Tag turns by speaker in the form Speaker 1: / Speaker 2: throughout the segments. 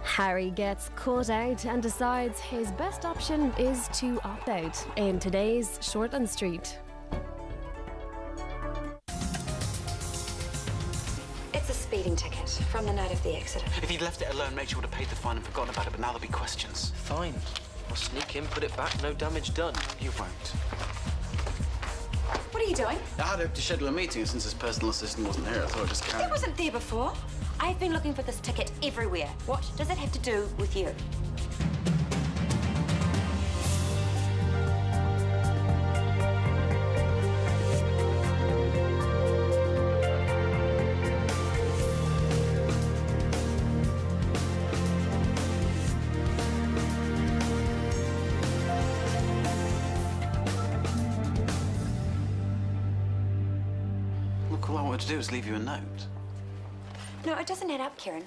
Speaker 1: Harry gets caught out and decides his best option is to opt out in today's Shortland Street.
Speaker 2: It's a speeding ticket from the night of the accident.
Speaker 3: If he'd left it alone, make sure he would have paid the fine and forgotten about it, but now there'll be questions.
Speaker 4: Fine. I'll sneak in, put it back, no damage done.
Speaker 3: You won't.
Speaker 2: What are you doing?
Speaker 3: I had hoped to schedule a meeting, since his personal assistant wasn't here. I thought I'd just carry
Speaker 2: He wasn't there before. I've been looking for this ticket everywhere. What does it have to do with you?
Speaker 3: Look, all I wanted to do was leave you a note.
Speaker 2: No, it doesn't add up, Kieran.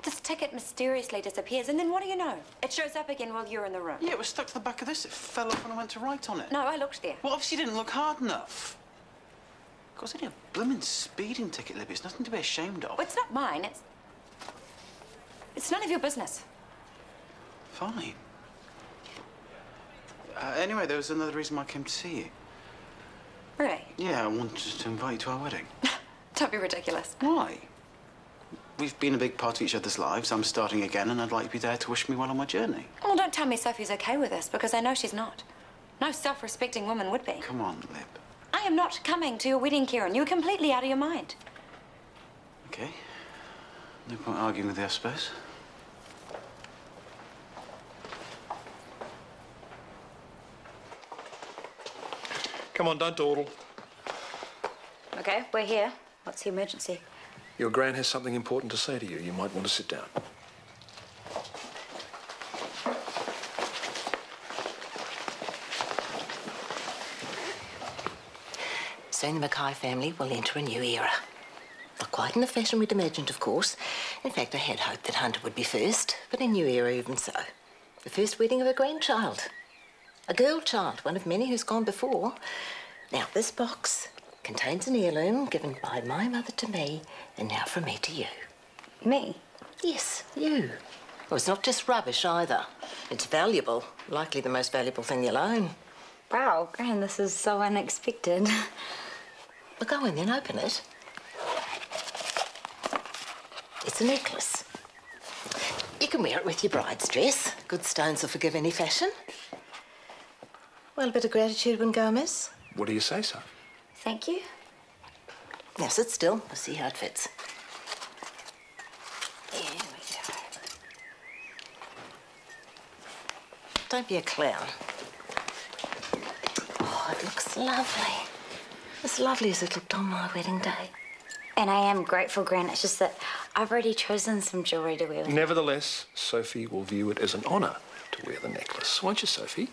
Speaker 2: This ticket mysteriously disappears, and then what do you know? It shows up again while you're in the room.
Speaker 3: Yeah, it was stuck to the back of this. It fell off when I went to write on it.
Speaker 2: No, I looked there.
Speaker 3: Well, obviously you didn't look hard enough. Of course, only a blooming speeding ticket, Libby. It's nothing to be ashamed of.
Speaker 2: Well, it's not mine. It's none of your business.
Speaker 3: Fine. Anyway, there was another reason why I came to see you.
Speaker 2: Really?
Speaker 3: Yeah, I wanted to invite you to our wedding.
Speaker 2: Don't be ridiculous.
Speaker 3: Why? We've been a big part of each other's lives. I'm starting again, and I'd like you to be there to wish me well on my journey.
Speaker 2: Well, don't tell me Sophie's okay with this, because I know she's not. No self-respecting woman would be.
Speaker 3: Come on, Lib.
Speaker 2: I am not coming to your wedding, Kieran. You're completely out of your mind.
Speaker 3: Okay. No point arguing with you, I suppose.
Speaker 5: Come on, don't dawdle.
Speaker 2: Okay, we're here. What's the emergency?
Speaker 5: Your gran has something important to say to you. You might want to sit down.
Speaker 6: Soon the Mackay family will enter a new era. Not quite in the fashion we'd imagined, of course. In fact, I had hoped that Hunter would be first, but a new era even so. The first wedding of a grandchild. A girl child, one of many who's gone before. Now, this box contains an heirloom given by my mother to me, and now from me to you.
Speaker 2: Me?
Speaker 6: Yes, you. Well, it's not just rubbish either. It's valuable, likely the most valuable thing you'll own.
Speaker 2: Wow, Gran, this is so unexpected.
Speaker 6: Well, go in then, open it. It's a necklace. You can wear it with your bride's dress. Good stones will forgive any fashion. Well, a bit of gratitude wouldn't go amiss.
Speaker 5: What do you say, so?
Speaker 2: Thank you.
Speaker 6: Now, sit still. We'll see how it fits. There we go. Don't be a clown. Oh, it looks lovely. As lovely as it looked on my wedding day.
Speaker 2: And I am grateful, Gran. It's just that I've already chosen some jewellery to wear.
Speaker 5: Nevertheless, Sophie will view it as an honour to wear the necklace. Won't you, Sophie?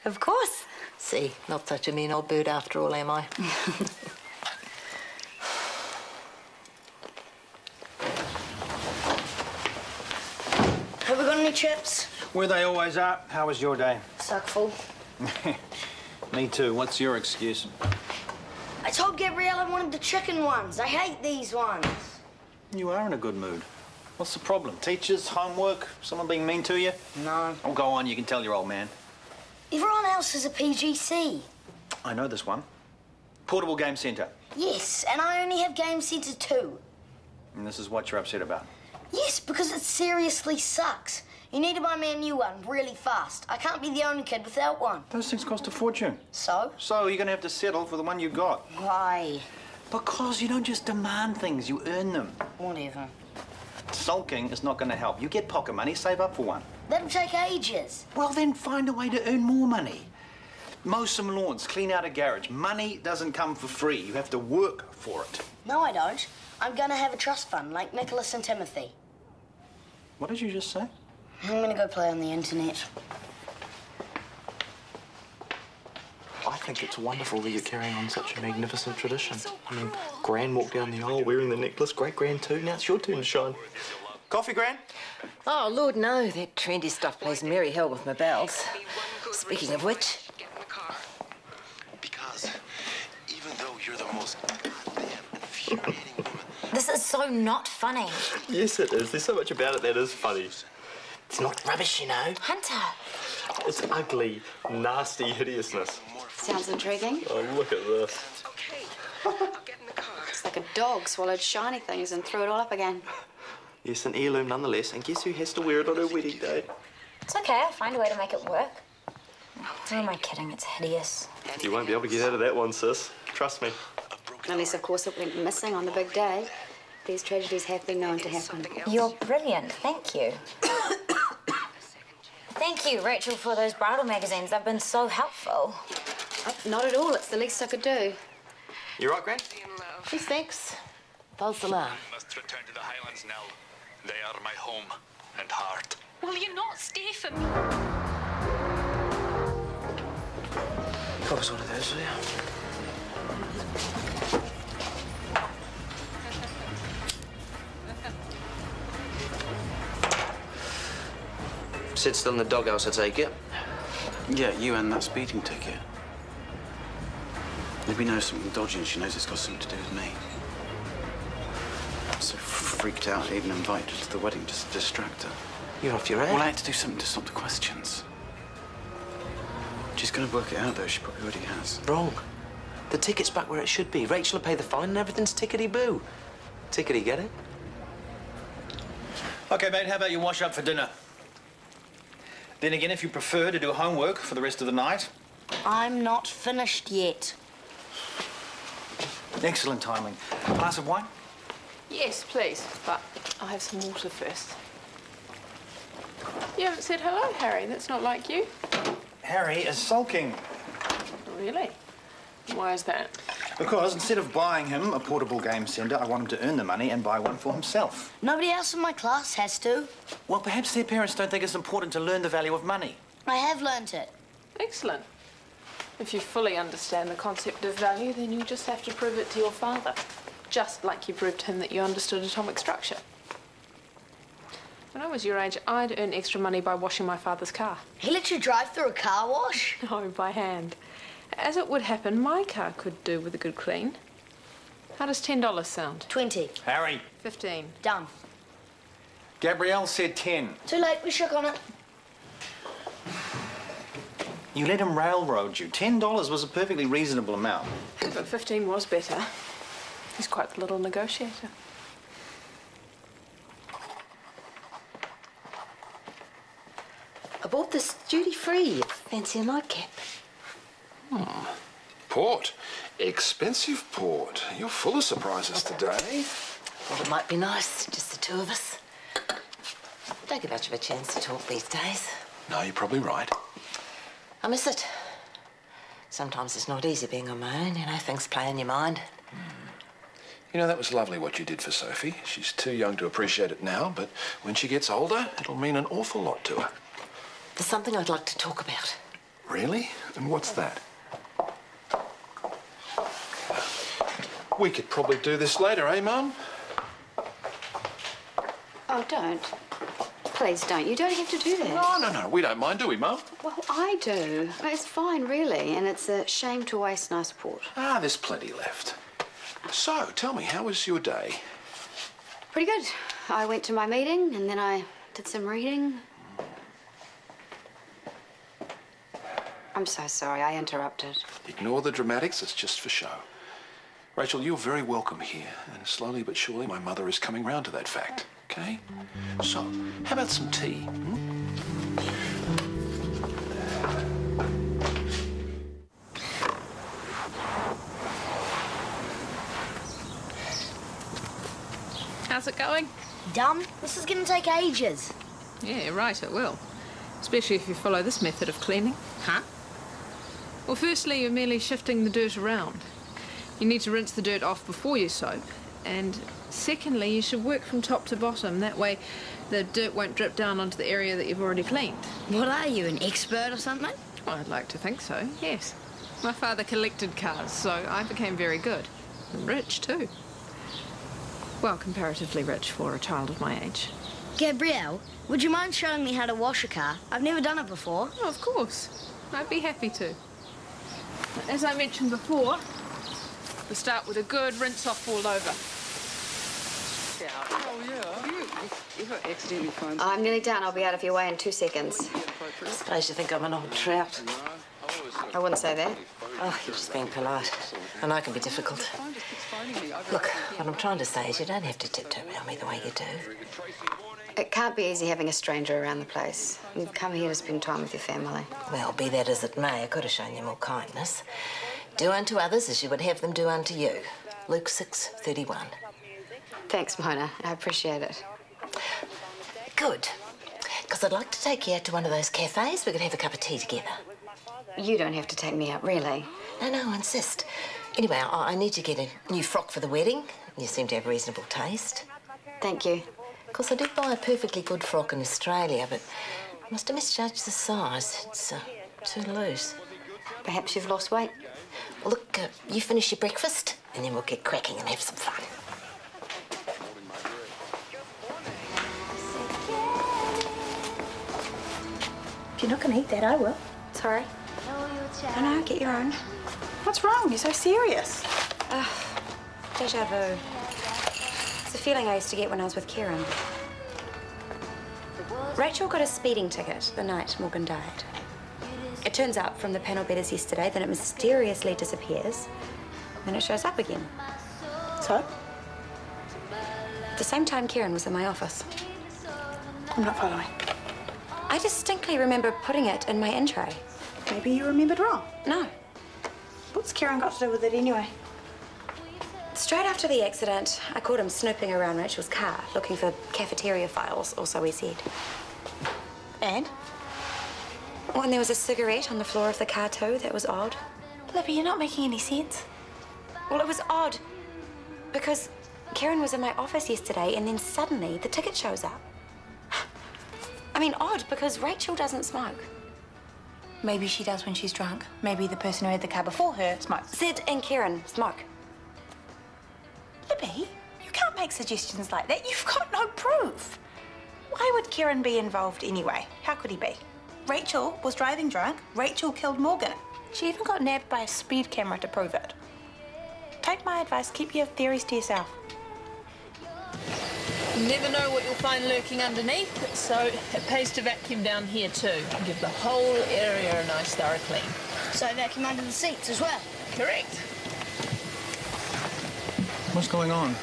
Speaker 2: Of course.
Speaker 6: See, not such a mean old bird after all, am I?
Speaker 7: Have we got any chips?
Speaker 8: Were they always up? How was your day?
Speaker 7: Suck full.
Speaker 8: Me too. What's your excuse?
Speaker 7: I told Gabrielle I wanted the chicken ones. I hate these ones.
Speaker 8: You are in a good mood. What's the problem? Teachers, homework, someone being mean to you?
Speaker 7: No.
Speaker 8: Oh, go on. You can tell your old man.
Speaker 7: Everyone else is a PGC.
Speaker 8: I know this one. Portable Game Centre.
Speaker 7: Yes, and I only have Game Centre 2.
Speaker 8: And this is what you're upset about.
Speaker 7: Yes, because it seriously sucks. You need to buy me a new one really fast. I can't be the only kid without one.
Speaker 8: Those things cost a fortune.
Speaker 7: So?
Speaker 8: So you're going to have to settle for the one you got.
Speaker 7: Why?
Speaker 8: Because you don't just demand things, you earn them.
Speaker 7: Whatever.
Speaker 8: Sulking is not going to help. You get pocket money, save up for one.
Speaker 7: That'll take ages.
Speaker 8: Well, then find a way to earn more money. Mow some lawns, clean out a garage. Money doesn't come for free. You have to work for it.
Speaker 7: No, I don't. I'm going to have a trust fund like Nicholas and Timothy.
Speaker 8: What did you just say?
Speaker 7: I'm going to go play on the internet.
Speaker 4: I think it's wonderful that you're carrying on such a magnificent tradition. I mean, Gran walked down the aisle wearing the necklace, great-gran too. Now it's your turn to shine. Coffee, Gran?
Speaker 6: Oh, Lord, no. That trendy stuff plays merry hell with my bells. Speaking of which...
Speaker 9: Because even though you're the most goddamn infuriating woman...
Speaker 7: This is
Speaker 2: so not funny.
Speaker 4: Yes, it is. There's so much about it that is funny. It's not rubbish, you know.
Speaker 2: Hunter.
Speaker 4: It's ugly, nasty hideousness.
Speaker 9: Sounds intriguing.
Speaker 4: Oh, look at this.
Speaker 9: It's like a dog swallowed shiny things and threw it all up again.
Speaker 4: Yes, an heirloom nonetheless. And guess who has to wear it on her wedding day?
Speaker 2: It's okay, I'll find a way to make it work. Who am I kidding? It's hideous.
Speaker 4: You won't be able to get out of that one, sis. Trust me.
Speaker 9: Unless, of course, it went missing on the big day. These tragedies have been known to happen.
Speaker 2: You're brilliant. Thank you. Thank you, Rachel, for those bridal magazines. They've been so helpful.
Speaker 9: Oh, not at all. It's the least I could do.
Speaker 4: You right, Gran?
Speaker 6: Yes, thanks. False alarm.
Speaker 10: Must return to the Highlands now. They are my home and heart.
Speaker 11: Well, you're not Stephen.
Speaker 4: Got us one of those, will you?
Speaker 12: Sid's still in the doghouse, I take it.
Speaker 3: Yeah, you and that speeding ticket. Libby knows something dodgy and she knows it's got something to do with me. I'm so freaked out I even invited her to the wedding just to distract her.
Speaker 12: You're off your head.
Speaker 3: Well, I had to do something to stop the questions. She's going to work it out, though. She probably already has.
Speaker 12: Wrong. The ticket's back where it should be. Rachel will pay the fine and everything's tickety-boo. Tickety, get it?
Speaker 8: OK, mate, how about you wash up for dinner? Then again, if you prefer to do homework for the rest of the night.
Speaker 7: I'm not finished yet.
Speaker 8: Excellent timing. A glass of wine?
Speaker 13: Yes, please, but I'll have some water first. You haven't said hello, Harry. That's not like you.
Speaker 8: Harry is sulking.
Speaker 13: Really? Why is that?
Speaker 8: Because instead of buying him a portable game centre, I want him to earn the money and buy one for himself.
Speaker 7: Nobody else in my class has to.
Speaker 8: Well, perhaps their parents don't think it's important to learn the value of money.
Speaker 7: I have learnt it.
Speaker 13: Excellent. If you fully understand the concept of value, then you just have to prove it to your father. Just like you proved to him that you understood atomic structure. When I was your age, I'd earn extra money by washing my father's car.
Speaker 7: He let you drive through a car wash?
Speaker 13: No, by hand. As it would happen, my car could do with a good clean. How does $10 sound?
Speaker 7: 20.
Speaker 8: Harry.
Speaker 13: 15.
Speaker 7: Done.
Speaker 8: Gabrielle said 10.
Speaker 7: Too late, we shook on it.
Speaker 8: You let him railroad you. $10 was a perfectly reasonable amount.
Speaker 13: But 15 was better. He's quite the little negotiator.
Speaker 6: I bought this duty-free. Fancy a nightcap.
Speaker 5: Port. Expensive port. You're full of surprises today.
Speaker 6: Thought it might be nice, just the two of us. Don't get much of a chance to talk these days.
Speaker 5: No, you're probably right.
Speaker 6: I miss it. Sometimes it's not easy being on my own, you know, things play in your mind.
Speaker 5: You know, that was lovely what you did for Sophie. She's too young to appreciate it now, but when she gets older, it'll mean an awful lot to her.
Speaker 6: There's something I'd like to talk about.
Speaker 5: Really? And what's that? We could probably do this later, eh, Mum?
Speaker 9: Oh, don't. Please don't. You don't have to do that.
Speaker 5: No. We don't mind, do we, Mum?
Speaker 9: Well, I do. It's fine, really, and it's a shame to waste nice port.
Speaker 5: Ah, there's plenty left. So, tell me, how was your day?
Speaker 9: Pretty good. I went to my meeting, and then I did some reading. I'm so sorry, I interrupted.
Speaker 5: Ignore the dramatics, it's just for show. Rachel, you're very welcome here, and slowly but surely my mother is coming round to that fact, okay? So, how about some tea?
Speaker 13: How's it going?
Speaker 7: Dumb. This is going to take ages.
Speaker 13: Yeah, right, it will. Especially if you follow this method of cleaning.
Speaker 7: Huh?
Speaker 13: Well, firstly, you're merely shifting the dirt around. You need to rinse the dirt off before you soap. And secondly, you should work from top to bottom. That way, the dirt won't drip down onto the area that you've already cleaned.
Speaker 7: What are you, an expert or something?
Speaker 13: Well, I'd like to think so, yes. My father collected cars, so I became very good. And rich, too. Well, comparatively rich for a child of my age.
Speaker 7: Gabrielle, would you mind showing me how to wash a car? I've never done it before.
Speaker 13: Oh, of course. I'd be happy to. As I mentioned before, we start with a good rinse off all over.
Speaker 9: I'm nearly done. I'll be out of your way in 2 seconds.
Speaker 6: I suppose you think I'm an old trout.
Speaker 9: I wouldn't say that.
Speaker 6: Oh, you're just being polite. And I can be difficult. Look, what I'm trying to say is you don't have to tiptoe around me the way you do.
Speaker 9: It can't be easy having a stranger around the place. You've come here to spend time with your family.
Speaker 6: Well, be that as it may, I could have shown you more kindness. Do unto others as you would have them do unto you. Luke 6:31.
Speaker 9: Thanks, Mona. I appreciate it.
Speaker 6: Good. Because I'd like to take you out to one of those cafes. We could have a cup of tea together.
Speaker 9: You don't have to take me out, really.
Speaker 6: No, I insist. Anyway, I need to get a new frock for the wedding. You seem to have reasonable taste.
Speaker 9: Thank you.
Speaker 6: Of course, I did buy a perfectly good frock in Australia, but I must have misjudged the size. It's too loose.
Speaker 9: Perhaps you've lost weight?
Speaker 6: Well, look, you finish your breakfast, and then we'll get cracking and have some fun.
Speaker 2: If you're not going to eat that, I will.
Speaker 9: Sorry?
Speaker 2: No, get your own.
Speaker 11: What's wrong? You're so serious.
Speaker 2: Deja vu. It's a feeling I used to get when I was with Kieran. Rachel got a speeding ticket the night Morgan died. It turns out from the panel beaters yesterday that it mysteriously disappears, then it shows up again.
Speaker 11: So?
Speaker 2: At the same time Kieran was in my office.
Speaker 11: I'm not following.
Speaker 2: I distinctly remember putting it in my in tray.
Speaker 11: Maybe you remembered wrong.
Speaker 2: No.
Speaker 11: What's Kieran got to do with it anyway?
Speaker 2: Straight after the accident, I caught him snooping around Rachel's car, looking for cafeteria files, or so he said.
Speaker 11: And?
Speaker 2: Oh, and there was a cigarette on the floor of the car too. That was odd.
Speaker 11: Libby, you're not making any sense.
Speaker 2: Well, it was odd because Kieran was in my office yesterday and then suddenly the ticket shows up. I mean, odd because Rachel doesn't smoke.
Speaker 11: Maybe she does when she's drunk. Maybe the person who had the car before her smokes.
Speaker 2: Sid and Kieran smoke.
Speaker 11: Libby, you can't make suggestions like that. You've got no proof. Why would Kieran be involved anyway? How could he be? Rachel was driving drunk. Rachel killed Morgan. She even got nabbed by a speed camera to prove it. Take my advice, keep your theories to yourself.
Speaker 13: You never know what you'll find lurking underneath, so it pays to vacuum down here too and give the whole area a nice thorough clean.
Speaker 7: So vacuum under the seats as well?
Speaker 13: Correct.
Speaker 8: What's going on?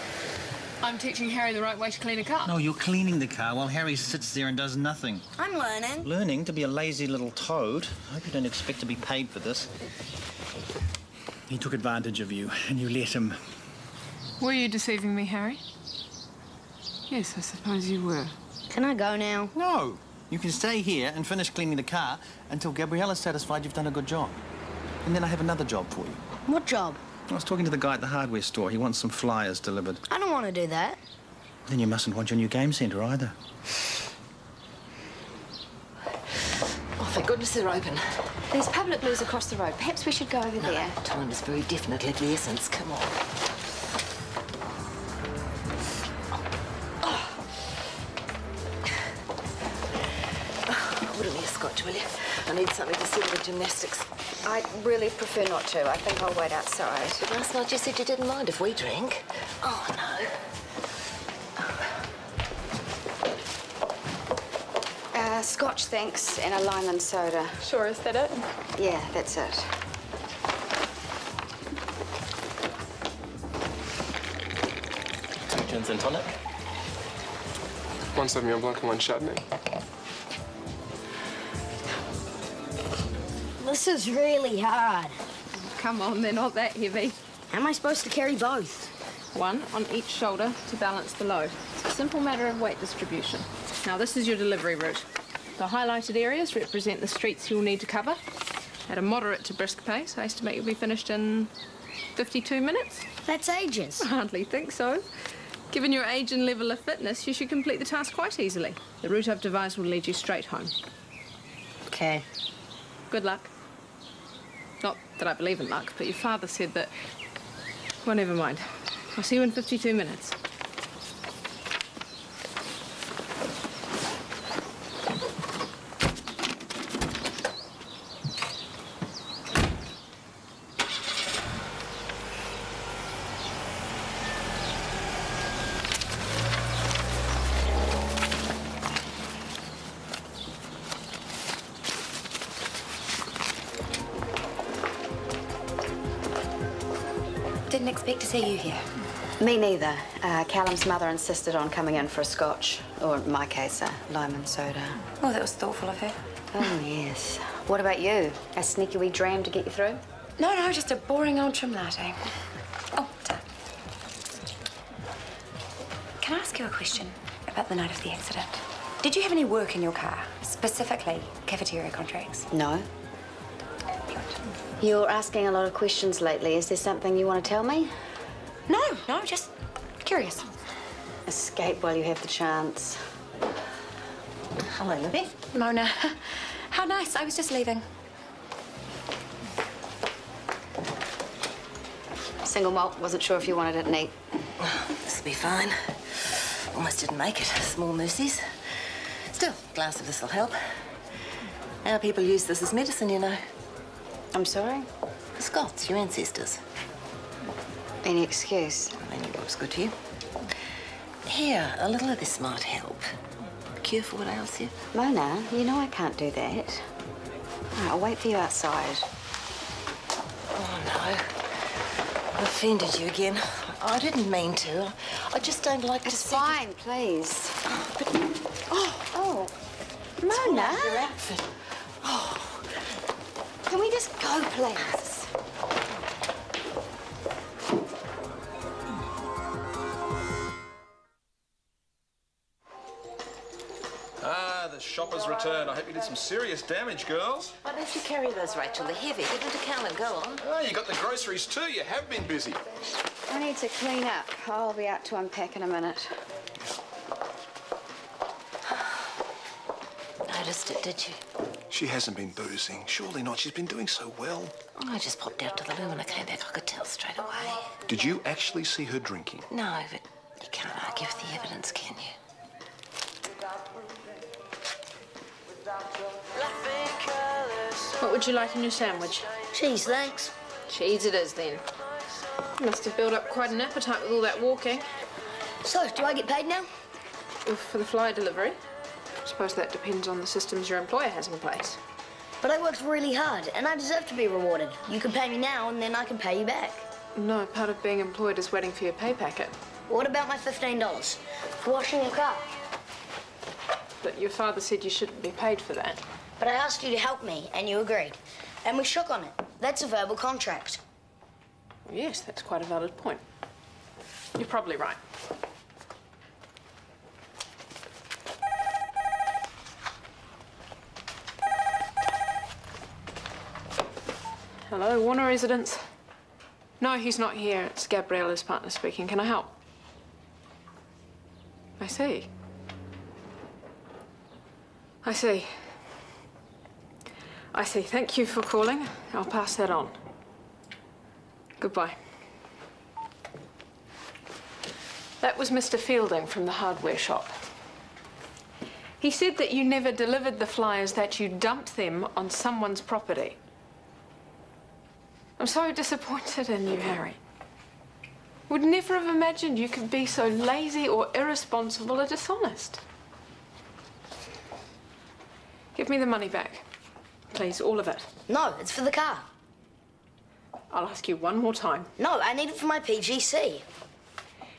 Speaker 13: I'm teaching Harry the right way to clean a car.
Speaker 8: No, you're cleaning the car while Harry sits there and does nothing.
Speaker 7: I'm learning.
Speaker 8: Learning to be a lazy little toad? I hope you don't expect to be paid for this. He took advantage of you, and you let him.
Speaker 13: Were you deceiving me, Harry? Yes, I suppose you were.
Speaker 7: Can I go now?
Speaker 8: No. You can stay here and finish cleaning the car until Gabriella's satisfied you've done a good job. And then I have another job for you.
Speaker 7: What job?
Speaker 8: I was talking to the guy at the hardware store. He wants some flyers delivered.
Speaker 7: I don't want to do that.
Speaker 8: Then you mustn't want your new game centre either.
Speaker 6: Oh, thank goodness they're open.
Speaker 9: There's public loos across the road. Perhaps we should go over there.
Speaker 6: Time is very definitely of the essence. Come on. Order me a scotch, will you? I need something to settle the gymnastics.
Speaker 9: I'd really prefer not to. I think I'll wait outside.
Speaker 6: But last night you said you didn't mind if we drank. Oh, no.
Speaker 9: Scotch, thanks, and a lime and soda.
Speaker 11: Sure, is that it?
Speaker 9: Yeah, that's it.
Speaker 4: 2 gins and tonic.
Speaker 14: 1 Sauvignon Blanc and 1 Chardonnay.
Speaker 7: This is really hard.
Speaker 13: Come on, they're not that heavy.
Speaker 7: How am I supposed to carry both?
Speaker 13: One on each shoulder to balance the load. It's a simple matter of weight distribution. Now, this is your delivery route. The highlighted areas represent the streets you'll need to cover. At a moderate to brisk pace, I estimate you'll be finished in 52 minutes.
Speaker 7: That's ages.
Speaker 13: I hardly think so. Given your age and level of fitness, you should complete the task quite easily. The route I've devised will lead you straight home.
Speaker 7: Okay.
Speaker 13: Good luck. Not that I believe in luck, but your father said that... Well, never mind. I'll see you in 52 minutes.
Speaker 2: didn't expect to see you here.
Speaker 9: Me neither. Callum's mother insisted on coming in for a scotch, or in my case, a lime and soda.
Speaker 2: Oh, that was thoughtful of her.
Speaker 9: Oh, yes. What about you? A sneaky wee dram to get you through?
Speaker 2: No, just a boring old trim latte. Oh, can I ask you a question about the night of the accident? Did you have any work in your car, specifically cafeteria contracts?
Speaker 9: No. You're asking a lot of questions lately. Is there something you want to tell me?
Speaker 2: No, just curious.
Speaker 9: Escape while you have the chance.
Speaker 6: Hello, Libby.
Speaker 2: Mona, how nice. I was just leaving.
Speaker 9: Single malt. Wasn't sure if you wanted it neat.
Speaker 6: This'll be fine. Almost didn't make it. Small mercies. Still, a glass of this will help. Our people use this as medicine, you know.
Speaker 9: I'm sorry?
Speaker 6: The Scots, your ancestors.
Speaker 9: Any excuse?
Speaker 6: I mean, it was good for you. Here, a little of this might help. Cure for what ails you.
Speaker 9: Mona, you know I can't do that. All right, I'll wait for you outside.
Speaker 6: Oh, no. I offended you again. I didn't mean to. I just don't like to see...
Speaker 9: It's fine, please. Oh, Mona.
Speaker 6: Your outfit. Oh.
Speaker 9: Can we just go, please?
Speaker 5: The shopper's return. I hope you did some serious damage, girls.
Speaker 6: Why don't you carry those, Rachel? They're heavy. Give them to Callum. Go on.
Speaker 5: Oh, you got the groceries too. You have been busy.
Speaker 9: I need to clean up. I'll be out to unpack in a minute.
Speaker 6: Noticed it, did you?
Speaker 5: She hasn't been boozing. Surely not. She's been doing so well.
Speaker 6: I just popped out to the loo when I came back. I could tell straight away.
Speaker 5: Did you actually see her drinking?
Speaker 6: No, but you can't argue with the evidence, can you?
Speaker 13: What would you like in your sandwich?
Speaker 7: Cheese, thanks.
Speaker 13: Cheese it is, then. You must have built up quite an appetite with all that walking.
Speaker 7: So, do I get paid now?
Speaker 13: For the flyer delivery? I suppose that depends on the systems your employer has in place.
Speaker 7: But I worked really hard, and I deserve to be rewarded. You can pay me now, and then I can pay you back.
Speaker 13: No, part of being employed is waiting for your pay packet.
Speaker 7: What about my $15? For washing your car?
Speaker 13: But your father said you shouldn't be paid for that.
Speaker 7: But I asked you to help me, and you agreed. And we shook on it. That's a verbal contract.
Speaker 13: Yes, that's quite a valid point. You're probably right. Hello, Warner residence? No, he's not here. It's Gabriella's partner speaking. Can I help? I see. I see. I see. Thank you for calling. I'll pass that on. Goodbye. That was Mr. Fielding from the hardware shop. He said that you never delivered the flyers, that you dumped them on someone's property. I'm so disappointed in you, Harry. Would never have imagined you could be so lazy or irresponsible or dishonest. Give me the money back. Please, all of it.
Speaker 7: No, it's for the car.
Speaker 13: I'll ask you one more time.
Speaker 7: No, I need it for my PGC.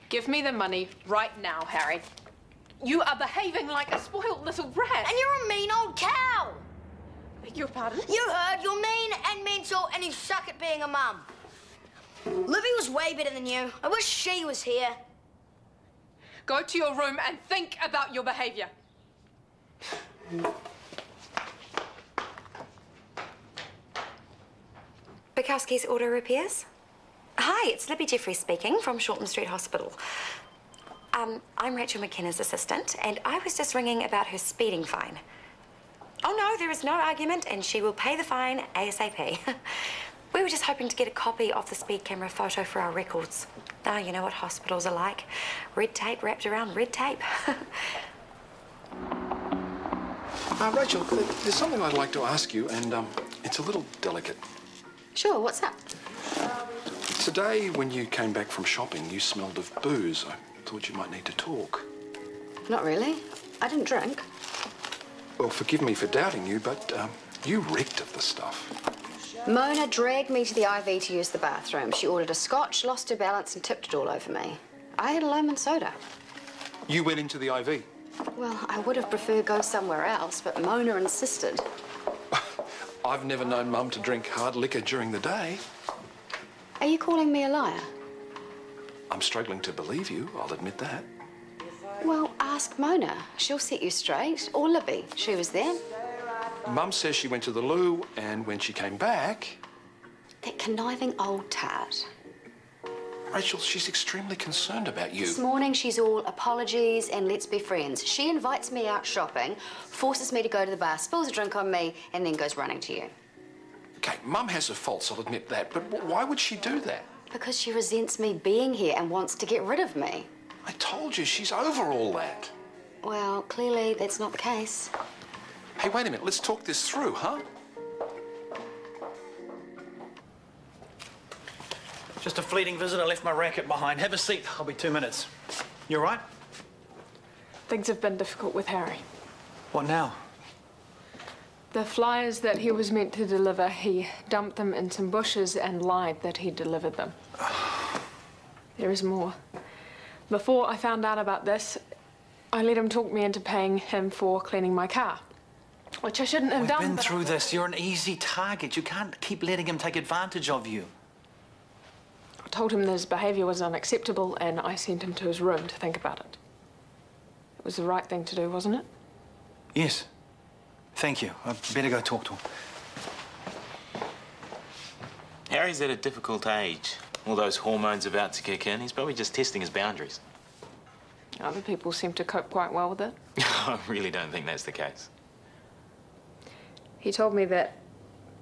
Speaker 13: Give me the money right now, Harry. You are behaving like a spoiled little rat.
Speaker 7: And you're a mean old cow.
Speaker 13: Beg your pardon?
Speaker 7: You heard, you're mean and mental, and you suck at being a mum. Livy was way better than you. I wish she was here.
Speaker 13: Go to your room and think about your behaviour.
Speaker 2: Bukowski's Auto Repairs? Hi, it's Libby Jeffrey speaking from Shortland Street Hospital. I'm Rachel McKenna's assistant, and I was just ringing about her speeding fine. Oh, no, there is no argument, and she will pay the fine ASAP. We were just hoping to get a copy of the speed camera photo for our records. Oh, you know what hospitals are like. Red tape wrapped around red tape.
Speaker 5: Rachel, there's something I'd like to ask you, and it's a little delicate.
Speaker 9: Sure, what's up?
Speaker 5: Today, when you came back from shopping, you smelled of booze. I thought you might need to talk.
Speaker 9: Not really. I didn't drink.
Speaker 5: Well, forgive me for doubting you, but you reeked of the stuff.
Speaker 9: Mona dragged me to the IV to use the bathroom. She ordered a scotch, lost her balance and tipped it all over me. I had a lemon soda.
Speaker 5: You went into the IV?
Speaker 9: Well, I would have preferred go somewhere else, but Mona insisted.
Speaker 5: I've never known Mum to drink hard liquor during the day.
Speaker 9: Are you calling me a liar?
Speaker 5: I'm struggling to believe you, I'll admit that.
Speaker 9: Well, ask Mona. She'll set you straight. Or Libby. She was there.
Speaker 5: Mum says she went to the loo, and when she came back...
Speaker 9: That conniving old tart.
Speaker 5: Rachel, she's extremely concerned about you.
Speaker 9: This morning, she's all apologies and let's be friends. She invites me out shopping, forces me to go to the bar, spills a drink on me, and then goes running to you.
Speaker 5: Okay, Mum has her faults, I'll admit that, but why would she do that?
Speaker 9: Because she resents me being here and wants to get rid of me.
Speaker 5: I told you, she's over all that.
Speaker 9: Well, clearly that's not the case.
Speaker 5: Hey, wait a minute, let's talk this through, huh?
Speaker 8: Just a fleeting visit. I left my racket behind. Have a seat. I'll be 2 minutes. You all right?
Speaker 13: Things have been difficult with Harry.
Speaker 8: What now?
Speaker 13: The flyers that he was meant to deliver, he dumped them in some bushes and lied that he delivered them. There is more. Before I found out about this, I let him talk me into paying him for cleaning my car, which I shouldn't have done.
Speaker 8: We've been through this. You're an easy target. You can't keep letting him take advantage of you.
Speaker 13: I told him that his behaviour was unacceptable and I sent him to his room to think about it. It was the right thing to do, wasn't it?
Speaker 8: Yes. Thank you. I'd better go talk to him.
Speaker 15: Harry's at a difficult age. All those hormones about to kick in. He's probably just testing his boundaries.
Speaker 13: Other people seem to cope quite well with it.
Speaker 15: I really don't think that's the case.
Speaker 13: He told me that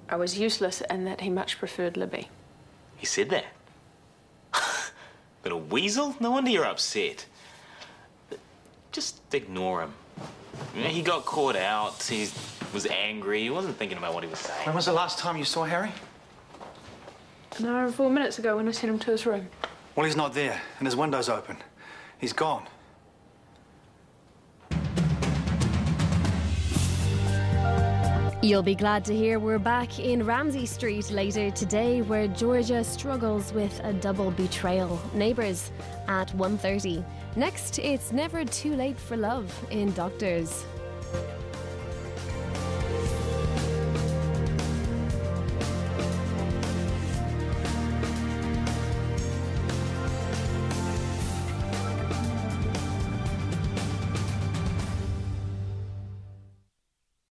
Speaker 13: I was useless and that he much preferred Libby.
Speaker 15: He said that? But a weasel? No wonder you're upset. Just ignore him. You know, he got caught out, he was angry, he wasn't thinking about what he was saying.
Speaker 8: When was the last time you saw Harry?
Speaker 13: An hour and 4 minutes ago when I sent him to his room.
Speaker 8: Well, he's not there, and his window's open. He's gone.
Speaker 1: You'll be glad to hear we're back in Ramsay Street later today, where Georgia struggles with a double betrayal. Neighbours at 1:30. Next, it's never too late for love in Doctors.